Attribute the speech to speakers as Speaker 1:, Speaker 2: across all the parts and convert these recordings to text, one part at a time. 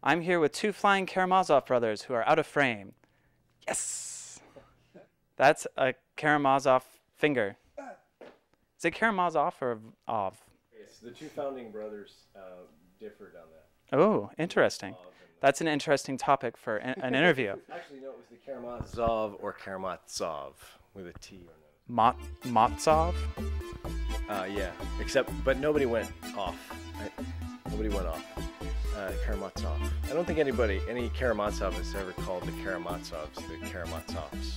Speaker 1: I'm here with two flying Karamazov brothers who are out of frame. Yes! That's a Karamazov finger. Is it Karamazov or Ov?
Speaker 2: Yes, the two founding brothers differed on that.
Speaker 1: Oh, interesting. That's an interesting topic for an interview.
Speaker 2: Actually, no, it was the Karamazov or Karamazov with a T or no.
Speaker 1: Motsov?
Speaker 2: Yeah, but nobody went off. Nobody went off. Karamazov. I don't think any Karamazov has ever called the Karamazovs the Karamazovs.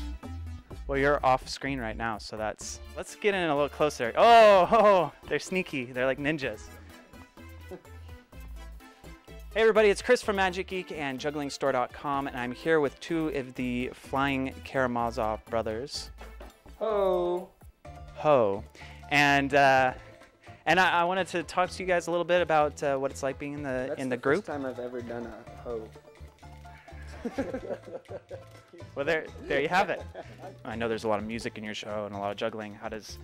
Speaker 1: Well, you're off screen right now, so let's get in a little closer. Oh, they're sneaky. They're like ninjas. Hey everybody, it's Chris from Magic Geek and jugglingstore.com, and I'm here with two of the flying Karamazov brothers.
Speaker 3: Ho!
Speaker 1: And I wanted to talk to you guys a little bit about what it's like being in the group.
Speaker 3: That's the first time I've ever done a ho.
Speaker 1: Well, there you have it. I know there's a lot of music in your show and a lot of juggling. How does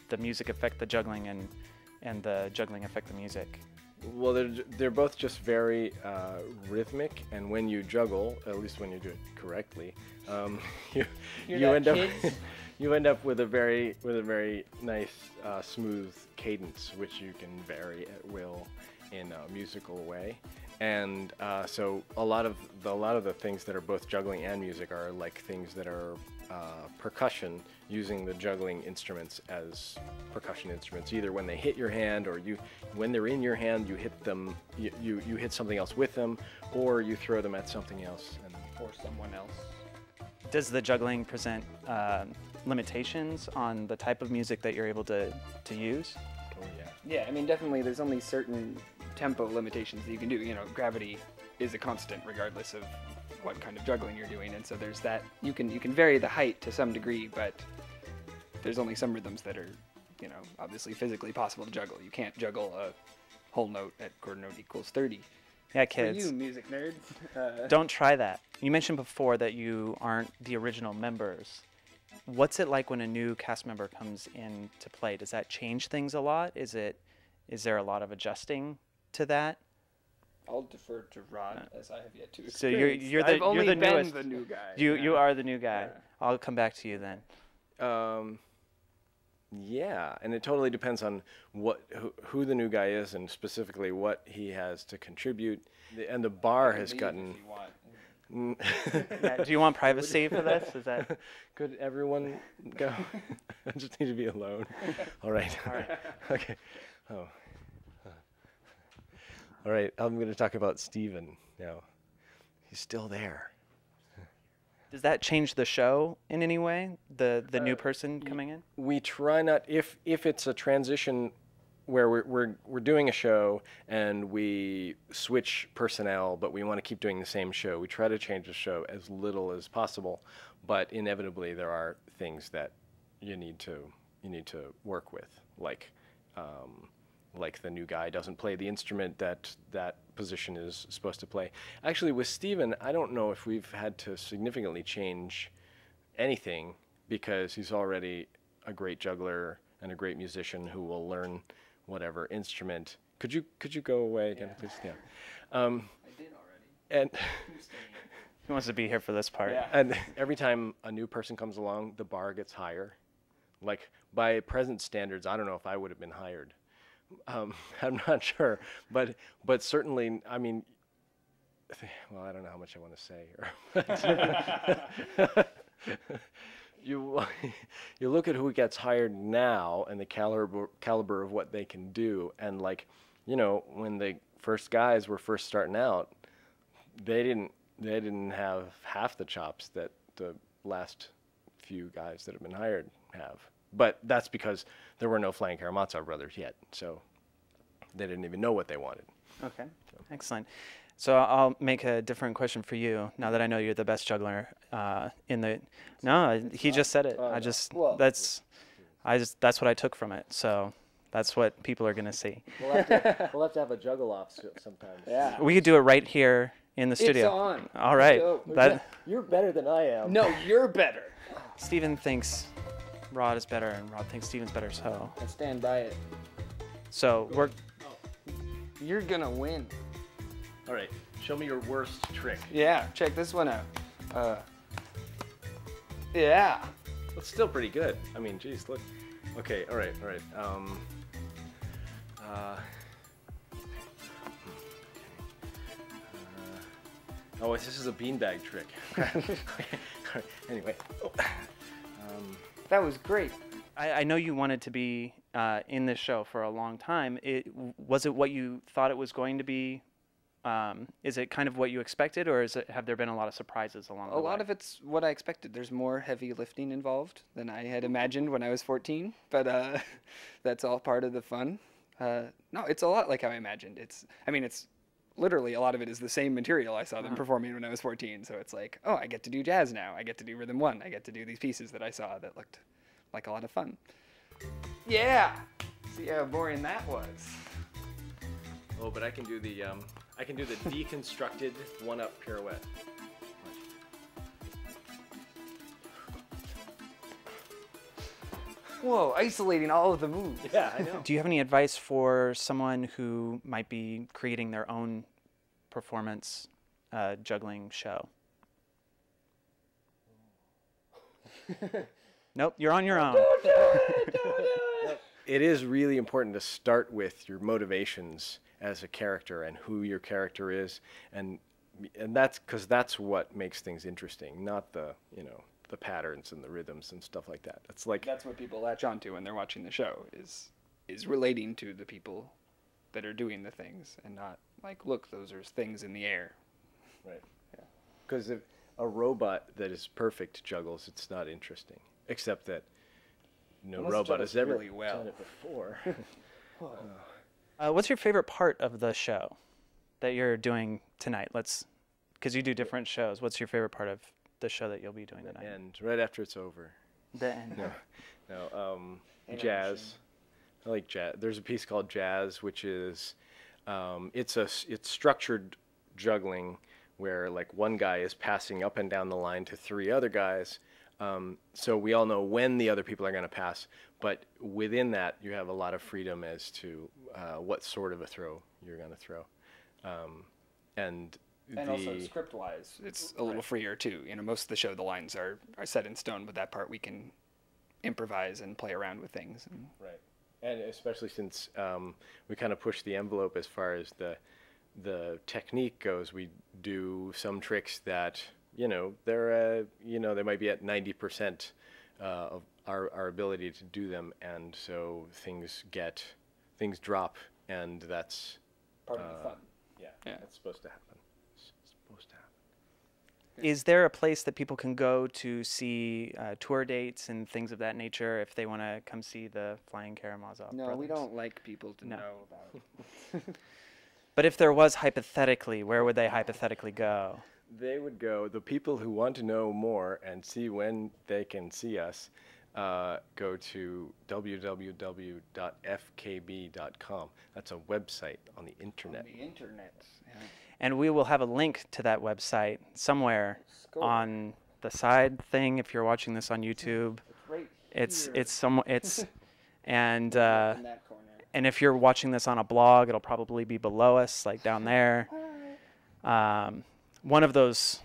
Speaker 1: the music affect the juggling and the juggling affect the music?
Speaker 2: Well, they're both just very rhythmic, and when you juggle, at least when you do it correctly, you end up with a very nice smooth cadence, which you can vary at will in a musical way. And so a lot of the things that are both juggling and music are like things that are percussion, using the juggling instruments as percussion instruments, either when they hit your hand or when they're in your hand, you hit them, you hit something else with them, or you throw them at something else or someone else.
Speaker 1: Does the juggling present limitations on the type of music that you're able to use?
Speaker 2: Oh yeah.
Speaker 3: Yeah, I mean, definitely there's only certain tempo limitations that you can do. You know, gravity is a constant regardless of what kind of juggling you're doing, and so there's that. You can vary the height to some degree, but there's only some rhythms that are, you know, obviously physically possible to juggle. You can't juggle a whole note at quarter note equals 30.
Speaker 1: Yeah, kids.
Speaker 3: For you music nerds.
Speaker 1: Don't try that. You mentioned before that you aren't the original members. What's it like when a new cast member comes in to play? Does that change things a lot? Is there a lot of adjusting to that?
Speaker 3: I'll defer to Rod, as I have yet to experience.
Speaker 1: So you're the newest.
Speaker 3: The new guy.
Speaker 1: You are the new guy.
Speaker 3: Yeah.
Speaker 1: I'll come back to you then.
Speaker 2: Yeah, and it totally depends on who the new guy is, and specifically what he has to contribute. And the bar has gotten.
Speaker 1: Yeah, do you want privacy for this? Is that?
Speaker 2: Could everyone go? I just need to be alone. All right.
Speaker 1: All right.
Speaker 2: Okay. Oh. All right. I'm going to talk about Steven now. He's still there.
Speaker 1: Does that change the show in any way? The new person coming in?
Speaker 2: We try not, if it's a transition where we're doing a show and we switch personnel, but we want to keep doing the same show, we try to change the show as little as possible. But inevitably, there are things that you need to work with, like the new guy doesn't play the instrument that position is supposed to play. Actually, with Steven, I don't know if we've had to significantly change anything, because he's already a great juggler and a great musician who will learn whatever instrument. Could you go away again, please? Yeah.
Speaker 3: I did already.
Speaker 2: And
Speaker 1: He wants to be here for this part.
Speaker 3: Yeah.
Speaker 2: and every time a new person comes along, the bar gets higher. Like, by present standards, I don't know if I would have been hired. I'm not sure, but certainly, I mean, well, I don't know how much I want to say. You look at who gets hired now and the caliber of what they can do, and like, you know, when the first guys were first starting out, they didn't have half the chops that the last few guys that have been hired have. But that's because there were no flying Karamazov brothers yet, so they didn't even know what they wanted.
Speaker 1: Okay, excellent. So I'll make a different question for you now that I know you're the best juggler in the. No, he just said it. That's what I took from it. So that's what people are gonna see.
Speaker 2: We'll have to have a juggle off sometime.
Speaker 3: Yeah.
Speaker 1: We could do it right here in the studio.
Speaker 3: It's on.
Speaker 1: All right.
Speaker 2: You're better than I am.
Speaker 3: No, you're better.
Speaker 1: Steven thinks Rod is better, and Rod thinks Steven's better. So
Speaker 3: I stand by it.
Speaker 1: So we're.
Speaker 3: You're gonna win.
Speaker 2: All right. Show me your worst trick.
Speaker 3: Yeah, check this one out. Yeah.
Speaker 2: It's still pretty good. I mean, geez, look. Okay, all right. Oh, this is a beanbag trick. Anyway.
Speaker 3: That was great.
Speaker 1: I know you wanted to be in this show for a long time. Was it what you thought it was going to be? Is it kind of what you expected, or have there been a lot of surprises along the way?
Speaker 3: A lot of it's what I expected. There's more heavy lifting involved than I had imagined when I was 14, but that's all part of the fun. No, it's a lot like how I imagined. It's literally a lot of it is the same material I saw them performing when I was 14. So it's like, oh, I get to do jazz now. I get to do rhythm one. I get to do these pieces that I saw that looked like a lot of fun. Yeah. See how boring that was.
Speaker 2: Oh, but I can do the deconstructed one-up pirouette.
Speaker 3: Whoa, isolating all of the moves.
Speaker 2: Yeah, I know.
Speaker 1: Do you have any advice for someone who might be creating their own performance juggling show? Nope, you're on your own.
Speaker 3: Don't do it!
Speaker 2: It is really important to start with your motivations as a character and who your character is, and that's because that's what makes things interesting, not the patterns and the rhythms and stuff like that. It's like
Speaker 3: That's what people latch onto when they're watching the show is relating to the people that are doing the things and not like, look, those are things in the air.
Speaker 2: right, yeah. Because if a robot that is perfect juggles, it's not interesting, except that no
Speaker 3: Unless it
Speaker 2: robot
Speaker 3: juggles
Speaker 2: has ever
Speaker 3: really well.
Speaker 2: done it before.
Speaker 1: What's your favorite part of the show that you're doing tonight? Because you do different shows. What's your favorite part of the show that you'll be doing tonight?
Speaker 2: And right after it's over.
Speaker 1: The end.
Speaker 2: Jazz. I like jazz. There's a piece called Jazz, which is it's structured juggling where like one guy is passing up and down the line to three other guys. So we all know when the other people are going to pass, but within that you have a lot of freedom as to what sort of a throw you're going to throw, and
Speaker 3: also script-wise, it's a little freer too. Most of the show the lines are set in stone, but that part we can improvise and play around with things.
Speaker 2: Right, and especially since we kind of push the envelope as far as the technique goes, we do some tricks that. They might be at 90% of our ability to do them, and so things drop, and that's
Speaker 3: Part of the fun.
Speaker 2: Yeah, that's supposed to happen. It's supposed to happen.
Speaker 1: Is there a place that people can go to see tour dates and things of that nature if they want to come see the Flying Karamazov
Speaker 3: No,
Speaker 1: brothers?
Speaker 3: we don't like people to know about it.
Speaker 1: But if there was hypothetically, where would they hypothetically go?
Speaker 2: They would go, the people who want to know more and see when they can see us, go to www.fkb.com. That's a website on the internet.
Speaker 3: On the internet, yeah.
Speaker 1: And we will have a link to that website somewhere on the side thing if you're watching this on YouTube.
Speaker 3: It's right here.
Speaker 1: And
Speaker 3: in that corner.
Speaker 1: and if you're watching this on a blog, it'll probably be below us, like down there. One of those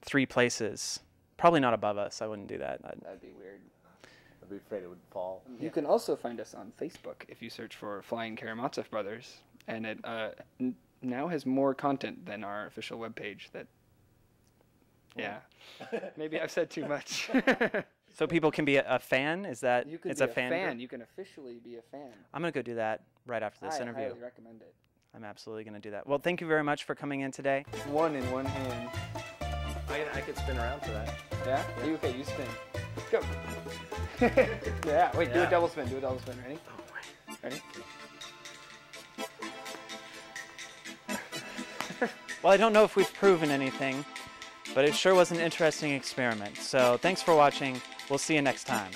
Speaker 1: three places, probably not above us. I wouldn't do that.
Speaker 3: That'd be weird.
Speaker 2: I'd be afraid it would fall.
Speaker 3: You can also find us on Facebook if you search for Flying Karamazov Brothers, and it now has more content than our official webpage. Maybe I've said too much.
Speaker 1: So people can be a fan? Is that
Speaker 3: You can
Speaker 1: it's
Speaker 3: be
Speaker 1: a fan? Group?
Speaker 3: You can officially be a fan.
Speaker 1: I'm going to go do that right after this interview.
Speaker 3: I highly recommend it.
Speaker 1: I'm absolutely going to do that. Well, thank you very much for coming in today.
Speaker 3: One in one hand.
Speaker 2: I could spin around for that.
Speaker 3: Yeah?
Speaker 2: Yeah.
Speaker 3: Okay, you spin. Go. Yeah, wait, do a double spin. Ready?
Speaker 2: Oh, my.
Speaker 3: Ready?
Speaker 1: Well, I don't know if we've proven anything, but it sure was an interesting experiment. So thanks for watching. We'll see you next time.